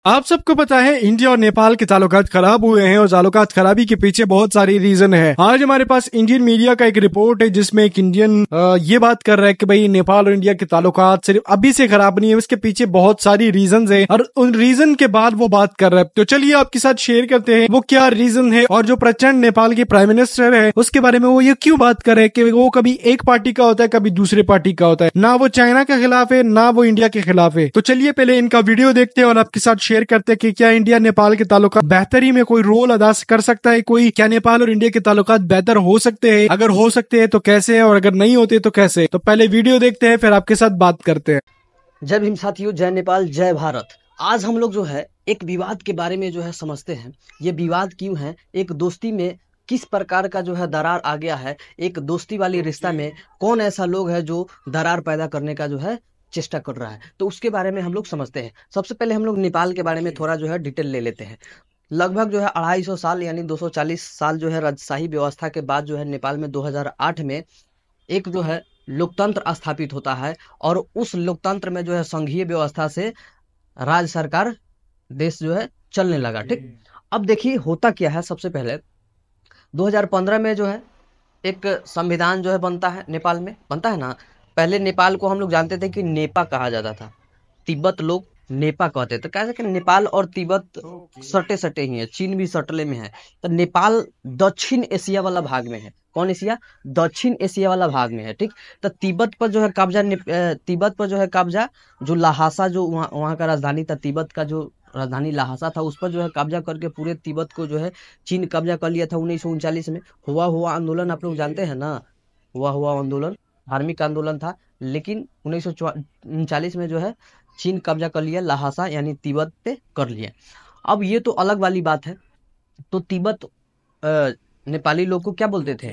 आप सबको पता है इंडिया और नेपाल के ताल्लुकात खराब हुए हैं और ताल्लुकात खराबी के पीछे बहुत सारी रीजन है। आज हमारे पास इंडियन मीडिया का एक रिपोर्ट है जिसमें एक इंडियन ये बात कर रहा है कि भाई नेपाल और इंडिया के ताल्लुकात सिर्फ अभी से खराब नहीं है, उसके पीछे बहुत सारी रीजन है और उन रीजन के बाद वो बात कर रहा है। तो चलिए आपके साथ शेयर करते हैं वो क्या रीजन है और जो प्रचंड नेपाल के प्राइम मिनिस्टर है उसके बारे में वो ये क्यों बात कर रहे हैं कि वो कभी एक पार्टी का होता है कभी दूसरे पार्टी का होता है, ना वो चाइना के खिलाफ है ना वो इंडिया के खिलाफ है। तो चलिए पहले इनका वीडियो देखते हैं और आपके साथ शेयर करते हैं कि क्या इंडिया नेपाल के ताल्लुकात बेहतरी में कोई रोल अदा कर सकता है, कोई क्या नेपाल और इंडिया के ताल्लुकात बेहतर हो सकते हैं, अगर हो सकते हैं तो कैसे और अगर नहीं होते तो कैसे। तो पहले वीडियो देखते हैं फिर आपके साथ बात करते हैं। जय भीम साथियों, जय नेपाल, जय भारत। आज हम लोग जो है एक विवाद के बारे में जो है समझते हैं। ये विवाद क्यों है, एक दोस्ती में किस प्रकार का जो है दरार आ गया है, एक दोस्ती वाली रिश्ता में कौन ऐसा लोग है जो दरार पैदा करने का जो है चेष्टा कर रहा है, तो उसके बारे में हम लोग समझते हैं। सबसे पहले हम लोग नेपाल के बारे में थोड़ा जो है डिटेल ले लेते हैं। लगभग जो है 250 साल यानी 240 साल जो है राजशाही व्यवस्था के बाद जो है नेपाल में 2008 में एक जो है लोकतंत्र स्थापित होता है और उस लोकतंत्र में जो है संघीय व्यवस्था से राज्य सरकार देश जो है चलने लगा। ठीक, अब देखिए होता क्या है। सबसे पहले 2015 में जो है एक संविधान जो है बनता है, नेपाल में बनता है ना। पहले नेपाल को हम लोग जानते थे कि नेपा कहा जाता था, तिब्बत लोग नेपा कहते थे। कैसे कि नेपाल और तिब्बत सटे सटे ही है, चीन भी सटले में है। तो नेपाल दक्षिण एशिया वाला भाग में है। कौन एशिया? दक्षिण एशिया वाला भाग में है। ठीक, तो तिब्बत पर जो है कब्जा, तिब्बत पर जो है कब्जा, जो लहासा जो वहाँ का राजधानी था, तिब्बत का जो राजधानी लहासा था, उस पर जो है कब्जा करके पूरे तिब्बत को जो है चीन कब्जा कर लिया था 1939 में। हुआ आंदोलन आप लोग जानते हैं ना, हुआ आंदोलन धार्मिक आंदोलन था, लेकिन 1939 में जो है चीन कब्जा कर लिया, लहासा यानी तिब्बत पे कर लिया। अब ये तो अलग वाली बात है। तो तिब्बत नेपाली लोग को क्या बोलते थे?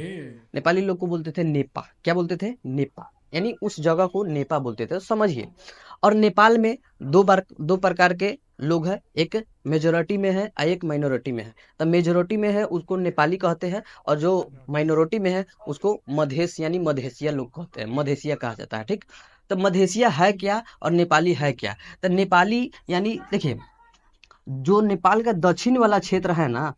नेपाली लोग को बोलते थे नेपा। क्या बोलते थे? नेपा, यानी उस जगह को नेपा बोलते थे, समझिए। और नेपाल में दो प्रकार के लोग हैं, एक मेजोरिटी में है और एक माइनॉरिटी में है। तो मेजोरिटी में है उसको नेपाली कहते हैं और जो माइनॉरिटी में है उसको मधेश यानी मधेसिया लोग कहते हैं, मधेसिया कहा जाता है। ठीक, तो मधेसिया है क्या और नेपाली है क्या? तो नेपाली यानी देखिए, जो नेपाल का दक्षिण वाला क्षेत्र है ना,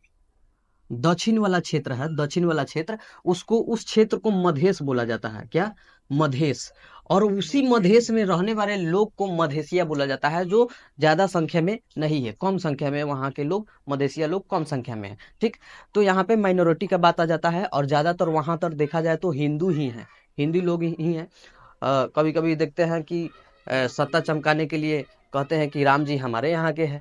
दक्षिण वाला क्षेत्र, उसको, उस क्षेत्र को मधेश बोला जाता है। क्या? मधेश। और उसी मधेश में रहने वाले लोग को मधेसिया बोला जाता है, जो ज्यादा संख्या में नहीं है, कम संख्या में वहाँ के लोग, मधेसिया लोग कम संख्या में है। ठीक, तो यहाँ पे माइनॉरिटी का बात आ जाता है और ज्यादातर वहां तक देखा जाए तो हिंदू ही है, हिंदी लोग ही हैं। कभी कभी देखते हैं कि सत्ता चमकाने के लिए कहते हैं कि राम जी हमारे यहाँ के हैं,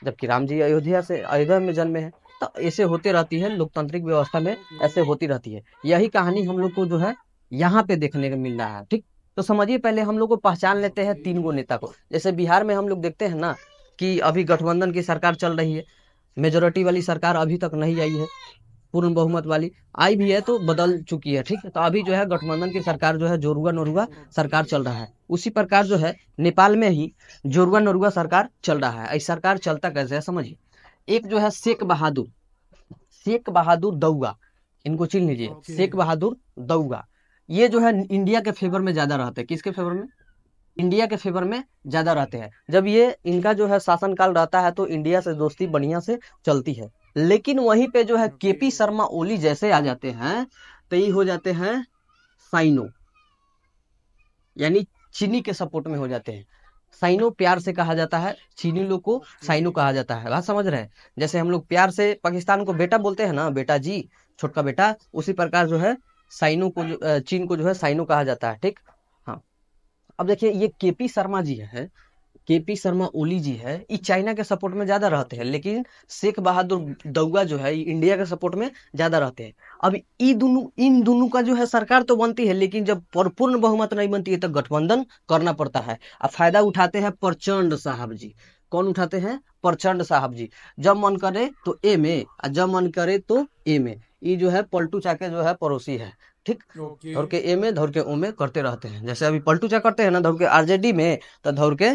जबकि राम जी अयोध्या में जन्मे हैं। तो ऐसे होते रहती है, लोकतांत्रिक व्यवस्था में ऐसे होती रहती है। यही कहानी हम लोग को जो है यहाँ पे देखने को मिल रहा है। ठीक, तो समझिए पहले हम लोग को पहचान लेते हैं 3 गो नेता को। जैसे बिहार में हम लोग देखते हैं ना कि अभी गठबंधन की सरकार चल रही है, मेजोरिटी वाली सरकार अभी तक नहीं आई है, पूर्ण बहुमत वाली आई भी है तो बदल चुकी है। ठीक, तो अभी जो है गठबंधन की सरकार जो है जोरुआ नोरुआ सरकार चल रहा है। उसी प्रकार जो है नेपाल में ही जोरुआ नोरुआ सरकार चल रहा है। इस सरकार चलता कैसे है समझिए। एक जो है शेख बहादुर दउगा, इनको चिन्ह लीजिए, शेख बहादुर दउगा। ये जो है इंडिया के फेवर में ज्यादा रहते हैं। किसके फेवर में? इंडिया के फेवर में ज्यादा रहते हैं। जब ये इनका जो है शासनकाल रहता है तो इंडिया से दोस्ती बढ़िया से चलती है। लेकिन वहीं पे जो है केपी शर्मा ओली जैसे आ जाते हैं तो ये हो जाते हैं साइनो, यानी चीनी के सपोर्ट में हो जाते हैं। साइनो प्यार से कहा जाता है, चीनी लोग को साइनो कहा जाता है। बात समझ रहे हैं? जैसे हम लोग प्यार से पाकिस्तान को बेटा बोलते हैं ना, बेटा जी, छोटका बेटा, उसी प्रकार जो है साइनो को, चीन को जो है साइनो कहा जाता है। ठीक, हाँ। अब देखिए ये केपी शर्मा जी है, केपी शर्मा ओली जी है, ये चाइना के सपोर्ट में ज्यादा रहते हैं, लेकिन शेख बहादुर दउगा जो है इंडिया के सपोर्ट में ज्यादा रहते हैं। अब इन दोनों का जो है सरकार तो बनती है, लेकिन जब पूर्ण बहुमत नहीं बनती है तो गठबंधन करना पड़ता है। अब फायदा उठाते हैं प्रचंड साहब जी। कौन उठाते हैं? प्रचंड साहब जी। जब मन करे तो ए में और जब मन करे तो ए में। ये जो है पलटू चाके जो है पड़ोसी है। ठीक, धौर के ए में धौर के ओ में करते रहते हैं। जैसे अभी पलटू चा करते हैं ना, धौर के आरजेडी में तो धौर के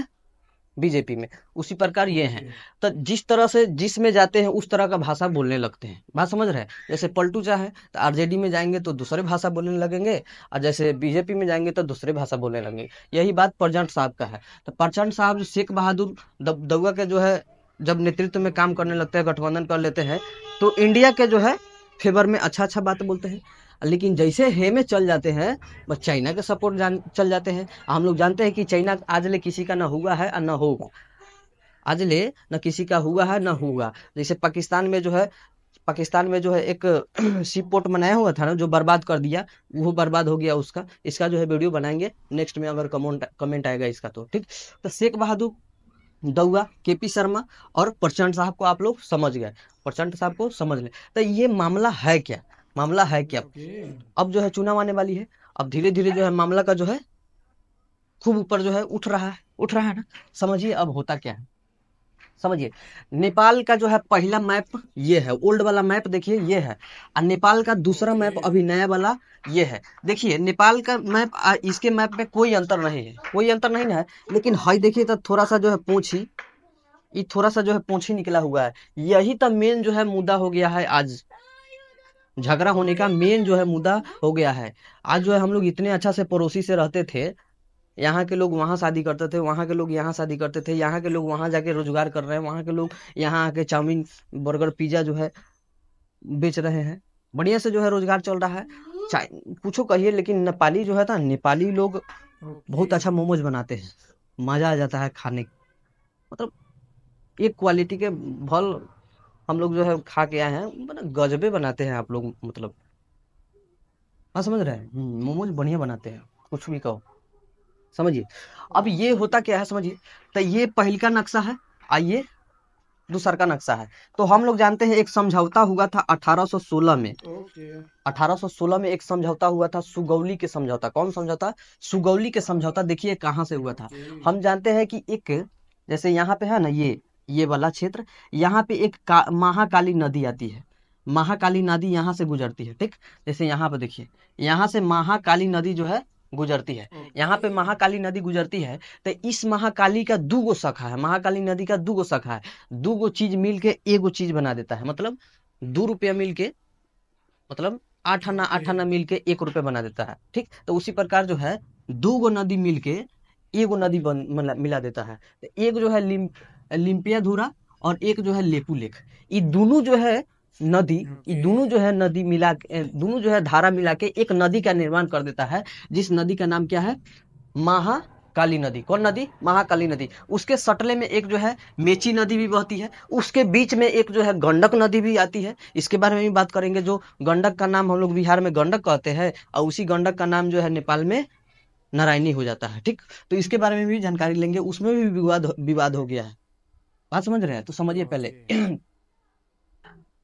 बीजेपी में, उसी प्रकार ये हैं। तो जिस तरह से जिसमें जाते हैं उस तरह का भाषा बोलने लगते हैं। बात समझ रहे हैं? जैसे पलटू चाहे है तो आरजेडी में जाएंगे तो दूसरे भाषा बोलने लगेंगे, और जैसे बीजेपी में जाएंगे तो दूसरे भाषा बोलने लगेंगे। यही बात प्रचंड साहब का है। तो प्रचंड साहब शेख बहादुर दउआ के जो है जब नेतृत्व में काम करने लगते हैं, गठबंधन कर लेते हैं, तो इंडिया के जो है फेवर में अच्छा अच्छा बात बोलते हैं। लेकिन जैसे हे में चल जाते हैं, बस चाइना के सपोर्ट चल जाते हैं। हम लोग जानते हैं कि चाइना आज ले किसी का ना हुआ है और ना होगा, आज ले न किसी का हुआ है ना होगा। जैसे पाकिस्तान में जो है एक शिप पोर्ट बनाया हुआ था ना, जो बर्बाद कर दिया, वो बर्बाद हो गया उसका। इसका जो है वीडियो बनाएंगे नेक्स्ट में, अगर कमेंट आएगा इसका तो ठीक। तो शेख बहादुर दउआ, केपी शर्मा और प्रचंड साहब को आप लोग समझ गए, प्रचंड साहब को समझ ले। तो ये मामला है क्या, मामला है क्या? अब जो है चुनाव आने वाली है, अब धीरे धीरे जो है मामला का जो है खूब ऊपर जो है उठ रहा है ना। समझिए अब होता क्या है, समझिए। नेपाल का जो है पहला मैप ये है, ओल्ड वाला मैप देखिए ये है, और नेपाल का दूसरा मैप अभी नया वाला ये है। देखिए नेपाल का मैप इसके मैप में कोई अंतर नहीं है, कोई अंतर नहीं है। लेकिन हाई देखिए तो थोड़ा सा जो है पूंछी, ये थोड़ा सा जो है पूंछी निकला हुआ है। यही तो मेन जो है मुद्दा हो गया है, आज झगड़ा होने का मेन जो है मुद्दा हो गया है। आज जो है हम लोग इतने अच्छा से पड़ोसी से रहते थे, यहाँ के लोग वहाँ शादी करते थे, वहाँ के लोग यहाँ शादी करते थे, यहाँ के लोग वहाँ जाके रोजगार कर रहे हैं, वहाँ के लोग यहाँ आके चाउमीन बर्गर पिज्जा जो है बेच रहे हैं, बढ़िया से जो है रोजगार चल रहा है। कुछ कहिए, लेकिन नेपाली जो है ना, नेपाली लोग बहुत अच्छा मोमोज बनाते हैं, मजा आ जाता है खाने, मतलब एक क्वालिटी के फल हम लोग जो है खा के आए हैं, गजबे बनाते हैं आप लोग, मतलब हाँ समझ रहे हैं। मोमोज बढ़िया बनाते हैं, कुछ भी कहो, समझिए। अब ये होता क्या है समझिए। तो ये पहल का नक्शा है, आइए दूसरा का नक्शा है। तो हम लोग जानते हैं एक समझौता हुआ था 1816 में। 1816 में एक समझौता हुआ था, सुगौली के समझौता। कौन समझौता? सुगौली के समझौता। देखिए कहाँ से हुआ था। हम जानते हैं कि एक, जैसे यहाँ पे है ना ये वाला क्षेत्र, यहाँ पे एक महाकाली नदी आती है, महाकाली नदी यहाँ से गुजरती है, ठीक। जैसे यहाँ पे देखिए, यहाँ से महाकाली नदी जो है गुजरती है, यहाँ पे महाकाली नदी गुजरती है। तो इस महाकाली का दूगो शाखा है, महाकाली नदी का दूगो शाखा है, दूगो चीज मिलके एगो चीज बना देता है। मतलब 2 रुपया मिलके, मतलब 8 आना मिलके 1 रुपया बना देता है, ठीक। तो उसी प्रकार जो है दूगो नदी मिलके एगो नदी मिला देता है। तो एक जो है लिम्पियाधुरा और एक जो है लेपू लेक, ये दोनों जो है नदी, ये दोनों जो है नदी मिला के, दोनों जो है धारा मिला के एक नदी का निर्माण कर देता है, जिस नदी का नाम क्या है? महाकाली नदी। कौन नदी? महाकाली नदी। उसके सटले में एक जो है मेची नदी भी बहती है, उसके बीच में एक जो है गंडक नदी भी आती है। इसके बारे में भी बात करेंगे। जो गंडक का नाम हम लोग बिहार में गंडक कहते हैं, और उसी गंडक का नाम जो है नेपाल में नारायणी हो जाता है, ठीक। तो इसके बारे में भी जानकारी लेंगे, उसमें भी विवाद हो गया है। बात समझ रहे हैं? तो समझिए पहले।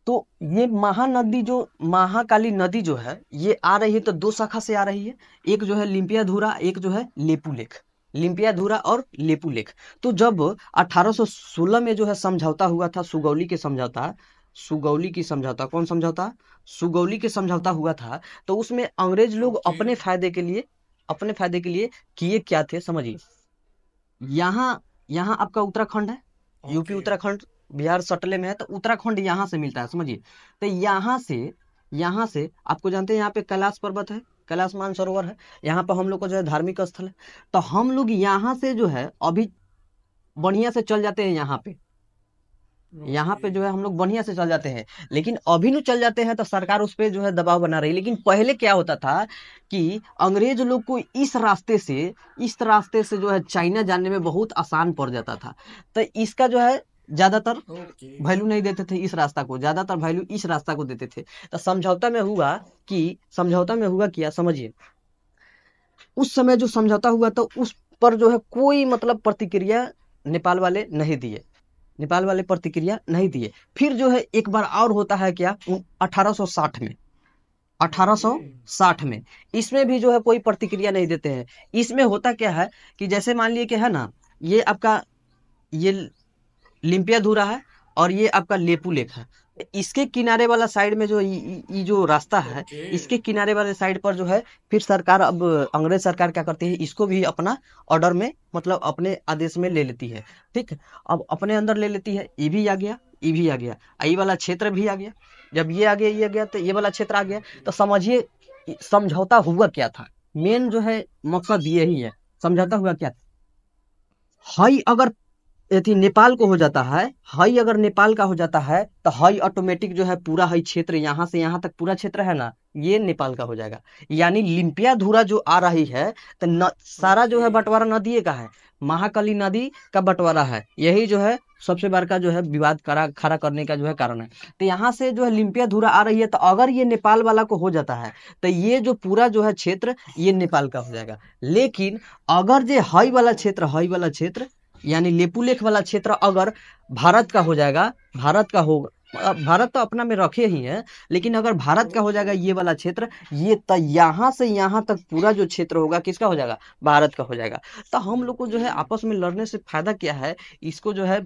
तो ये महानदी, जो महाकाली नदी जो है, ये आ रही है तो 2 शाखा से आ रही है, एक जो है लिम्पियाधुरा, एक जो है लेपू लेक, लिम्पियाधुरा और लेपू लेक। तो जब 1816 में जो है समझौता हुआ था, सुगौली के समझौता, सुगौली की समझौता, कौन समझौता? सुगौली के समझौता हुआ था। तो उसमें अंग्रेज लोग अपने फायदे के लिए किए क्या थे समझिए। यहाँ आपका उत्तराखंड है, यूपी उत्तराखंड, बिहार सटले में है, तो उत्तराखंड यहाँ से मिलता है, समझिए। तो यहाँ से आपको जानते हैं यहाँ पे कैलाश पर्वत है, कैलाश मानसरोवर है, यहाँ पर हम लोग का जो है धार्मिक स्थल है। तो हम लोग यहाँ से जो है अभी बढ़िया से चल जाते हैं, यहाँ पे जो है हम लोग बढ़िया से चल जाते हैं। लेकिन अभी न चल जाते हैं तो सरकार उस पर जो है दबाव बना रही है। लेकिन पहले क्या होता था कि अंग्रेज लोग को इस रास्ते से जो है चाइना जाने में बहुत आसान पड़ जाता था। तो इसका जो है ज्यादातर वैल्यू नहीं देते थे, इस रास्ता को ज्यादातर वैल्यू इस रास्ता को देते थे। तो समझौता में हुआ क्या समझिए। उस समय जो समझौता हुआ तो उस पर जो है कोई मतलब प्रतिक्रिया नेपाल वाले नहीं दिए। फिर जो है एक बार और होता है क्या, 1860 में इसमें भी जो है कोई प्रतिक्रिया नहीं देते हैं। इसमें होता क्या है कि जैसे मान लिए कि है ना, ये आपका ये लिम्पियाधुरा है और ये आपका लेपू लेक है। इसके किनारे वाला साइड में जो ये जो रास्ता है, इसके किनारे वाले साइड पर जो है फिर सरकार, अब अंग्रेज सरकार क्या करती है, इसको भी अपना ऑर्डर में, मतलब अपने आदेश में ले लेती है। ठीक, अब अपने अंदर ले लेती है। ये भी आ गया, ये भी आ गया, ये वाला क्षेत्र भी आ गया। जब ये आ गया, ये आ गया, तो ये वाला क्षेत्र आ गया। तो समझिए समझौता हुआ क्या था। मेन जो है मकसद ये ही है, समझौता हुआ क्या था। हाई अगर यदि नेपाल को हो जाता है, हाई अगर नेपाल का हो जाता है, तो हाई ऑटोमेटिक जो है पूरा हाई क्षेत्र, यहाँ से यहाँ तक पूरा क्षेत्र है ना, ये नेपाल का हो जाएगा। यानी लिम्पिया धुरा जो आ रही है, तो सारा जो है बंटवारा नदी का है, महाकाली नदी का बंटवारा है। यही जो है सबसे बड़का जो है विवाद खड़ा करने का जो है कारण है। तो यहाँ से जो है लिम्पिया धुरा आ रही है, तो अगर ये नेपाल वाला को हो जाता है, तो ये जो पूरा जो है क्षेत्र ये नेपाल का हो जाएगा। लेकिन अगर जो हाई वाला क्षेत्र, हाई वाला क्षेत्र यानी लेपुलेख वाला क्षेत्र अगर भारत का हो जाएगा, भारत का होगा, भारत तो अपना में रखे ही है, लेकिन अगर भारत का हो जाएगा ये वाला क्षेत्र, ये तो यहाँ से यहाँ तक पूरा जो क्षेत्र होगा किसका हो जाएगा, भारत का हो जाएगा। तो हम लोग को जो है आपस में लड़ने से फायदा क्या है, इसको जो है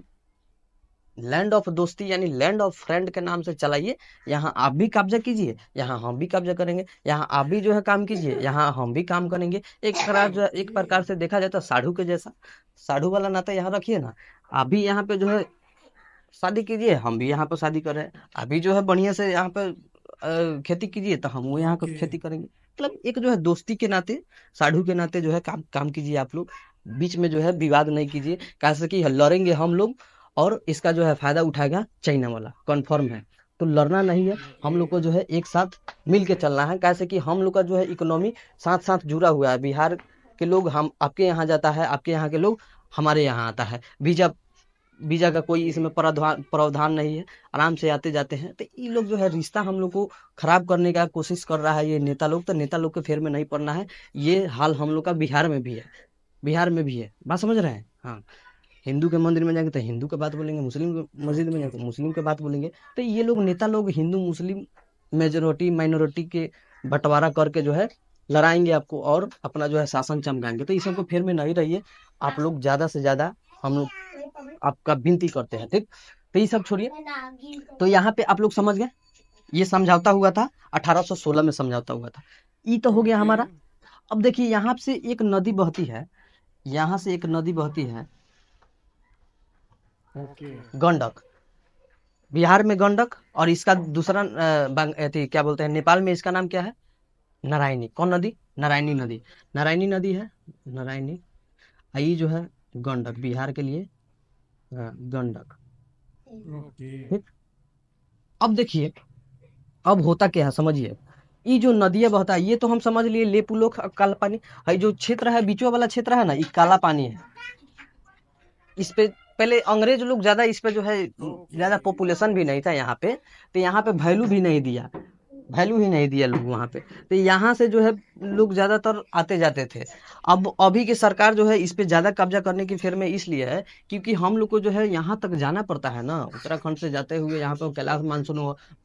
लैंड ऑफ दोस्ती यानी लैंड ऑफ फ्रेंड के नाम से चलाइए। यहाँ आप भी कब्जा कीजिए, यहाँ हम भी कब्जा करेंगे, यहाँ आप भी जो है काम कीजिए, यहाँ हम भी काम करेंगे। एक प्रकार से देखा जाए तो साधु के जैसा, साधु वाला नाता यहाँ रखिए ना। आप भी यहाँ पे जो है शादी कीजिए, हम भी यहाँ पे शादी कर रहे हैं। अभी जो है बढ़िया से यहाँ पे खेती कीजिए, तो हम वो यहाँ पे खेती करेंगे। मतलब एक जो है दोस्ती के नाते, साधु के नाते जो है काम कीजिए। आप लोग बीच में जो है विवाद नहीं कीजिए, कैसे कि लड़ेंगे हम लोग और इसका जो है फायदा उठाएगा चाइना वाला, कन्फर्म है। तो लड़ना नहीं है, हम लोग को जो है एक साथ मिल के चलना है। कैसे कि हम लोग का जो है इकोनॉमी साथ साथ जुड़ा हुआ है। बिहार के लोग हम आपके यहाँ जाता है, आपके यहाँ के लोग हमारे यहाँ आता है। वीजा का कोई इसमें प्रावधान नहीं है, आराम से आते जाते हैं। तो ये लोग जो है रिश्ता हम लोग को खराब करने का कोशिश कर रहा है ये नेता लोग। तो नेता लोग के फेर में नहीं पड़ना है। ये हाल हम लोग का बिहार में भी है, बिहार में भी है। बात समझ रहे हैं। हाँ, हिंदू के मंदिर में जाएंगे तो हिंदू के बात बोलेंगे, मुस्लिम के मस्जिद में जाएंगे तो मुस्लिम के बात बोलेंगे। तो ये लोग नेता लोग हिंदू मुस्लिम मेजोरिटी माइनॉरिटी के बंटवारा करके जो है लड़ाएंगे आपको और अपना जो है शासन चमकाएंगे। तो इस सबको फेर में नहीं रहिए आप लोग, ज्यादा से ज्यादा हम लोग आपका विनती करते हैं। ठीक, तो ये सब छोड़िए। तो यहाँ पे आप लोग समझ गए, ये समझौता हुआ था 1816 में समझौता हुआ था। ये तो हो गया हमारा। अब देखिए यहाँ से एक नदी बहती है, यहाँ से एक नदी बहती है गंडक, बिहार में गंडक। और इसका दूसरा क्या बोलते हैं, नेपाल में इसका नाम क्या है, नारायणी। कौन नदी, नारायणी नदी। नारायणी नदी है, नारायणी। ये जो है गंडक, बिहार के लिए गंडक। ठीक, अब देखिए अब होता क्या है समझिए। ये जो नदियां बहता है ये तो हम समझ लिए लेपुलोक काला पानी है। जो क्षेत्र है बीचो वाला क्षेत्र है ना, ये काला पानी है। इस पे पहले अंग्रेज लोग ज्यादा इस पे जो है ज्यादा पॉपुलेशन भी नहीं था यहाँ पे, तो यहाँ पे वैल्यू भी नहीं दिया, वैल्यू ही नहीं दिया लोग वहाँ पे। तो यहाँ से जो है लोग ज्यादातर आते जाते थे। अब अभी की सरकार जो है इस पे ज्यादा कब्जा करने की फेर में इसलिए है क्योंकि हम लोग को जो है यहाँ तक जाना पड़ता है ना, उत्तराखंड से जाते हुए यहाँ पे कैलाश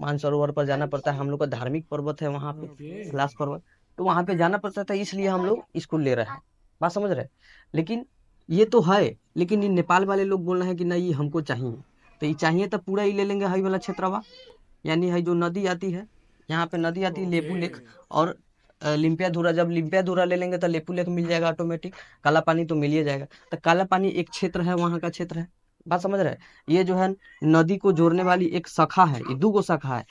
मानसरोवर पर जाना पड़ता है। हम लोग का धार्मिक पर्वत है वहाँ पे कैलाश पर्वत, तो वहाँ पे जाना पड़ता था, इसलिए हम लोग इसको ले रहे हैं। बात समझ रहे हैं। लेकिन ये तो है, लेकिन ये नेपाल वाले लोग बोल रहे हैं कि नहीं ये हमको चाहिए। तो ये चाहिए तो पूरा ही ले लेंगे हाई वाला क्षेत्रवा, यानी है जो नदी आती है, यहाँ पे नदी आती है लेपुलेख और लिम्पिया धुरा। जब लिम्पिया धुरा ले लेंगे तो लेपुलेख मिल जाएगा ऑटोमेटिक, काला पानी तो मिल ही जाएगा। तो काला पानी एक क्षेत्र है, वहाँ का क्षेत्र है। बात समझ रहे हैं। ये जो है नदी को जोड़ने वाली एक शाखा है, ये 2 शाखा है।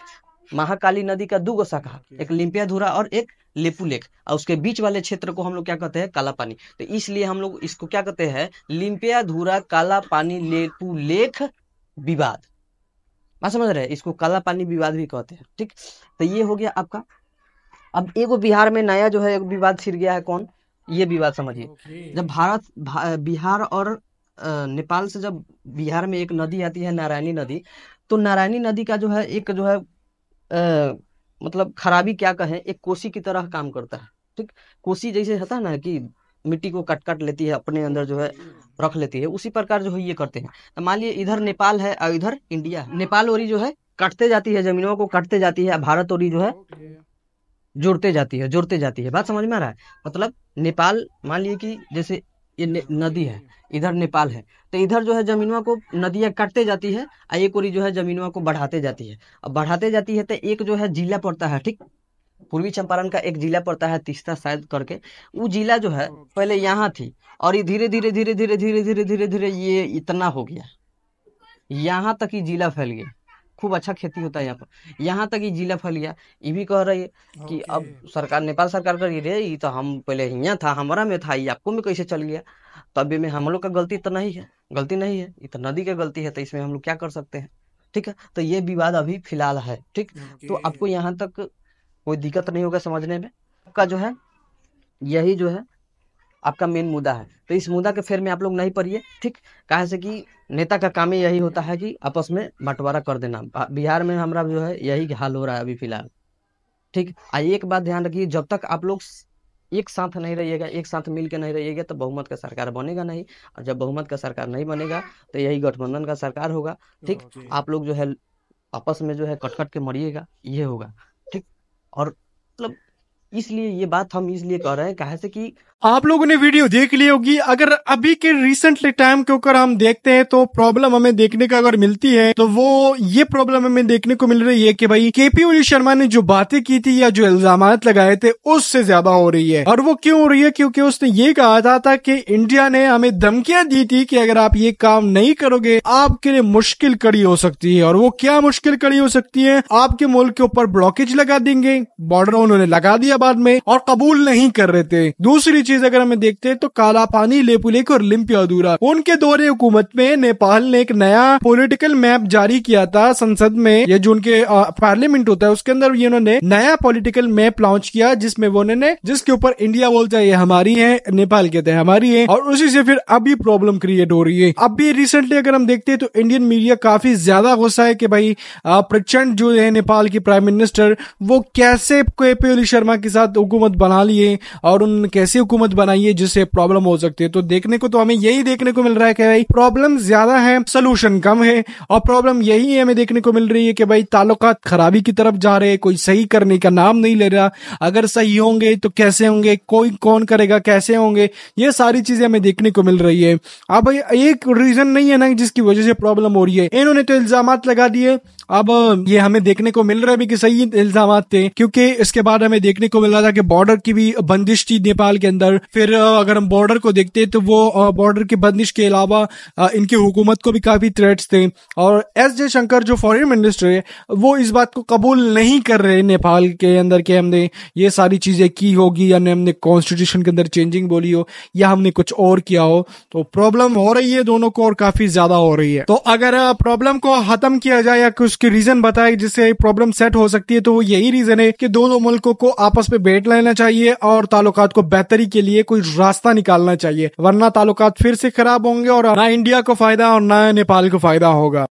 महाकाली नदी का 2 शाखा, एक लिम्पिया धुरा और एक लेपुलेख, और उसके बीच वाले क्षेत्र को हम लोग क्या कहते हैं, काला पानी। तो इसलिए हम लोग इसको क्या कहते हैं, लिम्पिया धुरा काला पानी लेपुलेख विवाद। बात समझ रहे हैं। इसको काला पानी विवाद भी कहते हैं। ठीक, तो ये हो गया आपका। अब एगो बिहार में नया जो है एक विवाद छिड़ गया है, कौन, ये विवाद समझिए। जब बिहार और नेपाल से जब बिहार में एक नदी आती है नारायणी नदी, तो नारायणी नदी का जो है एक जो है मतलब खराबी क्या कहें, एक कोसी की तरह काम करता है। ठीक, कोसी जैसे होता है ना कि मिट्टी को कट लेती है, अपने अंदर जो है रख लेती है, उसी प्रकार जो है ये करते हैं। तो मान लिए इधर नेपाल है और इधर इंडिया है। नेपाल ओरी जो है काटते जाती है, जमीनों को काटते जाती है, भारत ओरी जो है जोड़ते जाती है, जोड़ते जाती है। बात समझ में आ रहा है। मतलब नेपाल मान लिए कि जैसे ये नदी है, इधर नेपाल है, तो इधर जो है जमीनवा को नदियां काटते जाती है और एक ओरी जो है जमीनवा को बढ़ाते जाती है। अब बढ़ाते जाती है तो एक जो है जिला पड़ता है, ठीक, पूर्वी चंपारण का एक जिला पड़ता है तीस्ता शायद करके, वो जिला जो है पहले यहाँ थी और ये धीरे धीरे धीरे धीरे धीरे धीरे धीरे धीरे ये इतना हो गया, यहाँ तक ही जिला फैल गया। खूब अच्छा खेती होता है यहाँ पर, यहाँ तक ही जिला फैल गया। ये भी कह रही है कि अब सरकार, नेपाल सरकार कर रही है, ये तो हम पहले यहाँ था, हमारा में था, ये आपको में कैसे चल गया। तब में हम लोग का गलती तो नहीं है, गलती नहीं है, ये तो नदी का गलती है, तो इसमें हम लोग क्या कर सकते हैं। ठीक है, तो ये विवाद अभी फिलहाल है। ठीक, तो आपको यहाँ तक कोई दिक्कत नहीं होगा समझने में। आपका जो है यही जो है आपका मेन मुद्दा है, तो इस मुद्दा के फेर में आप लोग नहीं पड़िए। ठीक, कहा से कि नेता का काम ही यही होता है कि आपस में बंटवारा कर देना। बिहार में हमारा जो है यही हाल हो रहा है अभी फिलहाल। ठीक, एक बात ध्यान रखिए, जब तक आप लोग एक साथ नहीं रहिएगा, एक साथ मिल के नहीं रहिएगा, तो बहुमत का सरकार बनेगा नहीं। और जब बहुमत का सरकार नहीं बनेगा तो यही गठबंधन का सरकार होगा। ठीक, आप लोग जो है आपस में जो है कट कट के मरिएगा, ये होगा। ठीक, और मतलब इसलिए ये बात हम इसलिए कह रहे हैं, कहा से कि आप लोगों ने वीडियो देख ली होगी। अगर अभी के रिसेंटली टाइम के ऊपर हम देखते हैं तो प्रॉब्लम हमें देखने का अगर मिलती है तो वो ये प्रॉब्लम हमें देखने को मिल रही है कि भाई केपी ओली शर्मा ने जो बातें की थी या जो इल्जामात लगाए थे उससे ज्यादा हो रही है। और वो क्यों हो रही है? क्योंकि उसने ये कहा था कि इंडिया ने हमें धमकियां दी थी कि अगर आप ये काम नहीं करोगे आपके लिए मुश्किल कड़ी हो सकती है। और वो क्या मुश्किल कड़ी हो सकती है? आपके मुल्क के ऊपर ब्लॉकेज लगा देंगे। बॉर्डर उन्होंने लगा दिया बाद में और कबूल नहीं कर रहे थे। दूसरी चीज अगर हमें देखते हैं तो काला पानी, लेपु लेक और लिम्पिया अधूरा, उनके दौरे हुकूमत में नेपाल ने एक नया पॉलिटिकल मैप जारी किया था संसद में। ये जो उनके पार्लियामेंट होता है उसके अंदर ये उन्होंने नया पॉलिटिकल मैप लॉन्च किया, जिसमें वो उन्होंने, जिसके ऊपर इंडिया बोलता है ये हमारी है, नेपाल कहते हैं हमारी है, और उसी से फिर अभी प्रॉब्लम क्रिएट हो रही है। अभी रिसेंटली अगर हम देखते हैं तो इंडियन मीडिया काफी ज्यादा गुस्सा है कि भाई प्रचंड जो है नेपाल की प्राइम मिनिस्टर, वो कैसे केपी ओली शर्मा के साथ हुकूमत बना लिए और उन्होंने कैसे हुकूमत बनाई है जिससे प्रॉब्लम हो सकती है। तो देखने को तो हमें यही देखने को मिल रहा है कि भाई प्रॉब्लम ज्यादा है, सोल्यूशन कम है। और प्रॉब्लम यही है हमें देखने को मिल रही है कि भाई ताल्लुकात खराबी की तरफ जा रहे हैं, कोई सही करने का नाम नहीं ले रहा। अगर सही होंगे तो कैसे होंगे, कोई कौन करेगा, कैसे होंगे, ये सारी चीजें हमें देखने को मिल रही है। अब भाई एक रीजन नहीं है ना जिसकी वजह से प्रॉब्लम हो रही है। इन्होंने तो इल्जामात लगा दिए, अब ये हमें देखने को मिल रहा है भी कि सही इल्जामात थे, क्योंकि इसके बाद हमें देखने को मिल रहा था कि बॉर्डर की भी बंदिश थी नेपाल के अंदर। फिर अगर हम बॉर्डर को देखते हैं तो वो बॉर्डर की बंदिश के अलावा इनकी हुकूमत को भी काफी थ्रेट्स थे। और एस जयशंकर जो फॉरेन मिनिस्टर है वो इस बात को कबूल नहीं कर रहे नेपाल के अंदर कि हमने ये सारी चीजें की होगी, या हमने कॉन्स्टिट्यूशन के अंदर चेंजिंग बोली हो, या हमने कुछ और किया हो। तो प्रॉब्लम हो रही है दोनों को और काफी ज्यादा हो रही है। तो अगर प्रॉब्लम को खत्म किया जाए या उसके रीजन बताए जिससे प्रॉब्लम सेट हो सकती है, तो वो यही रीजन है कि दोनों मुल्कों को आपस में बैठ लेना चाहिए और ताल्लुकात को बेहतरी के लिए कोई रास्ता निकालना चाहिए, वरना ताल्लुकात फिर से खराब होंगे और ना इंडिया को फायदा और ना नेपाल को फायदा होगा।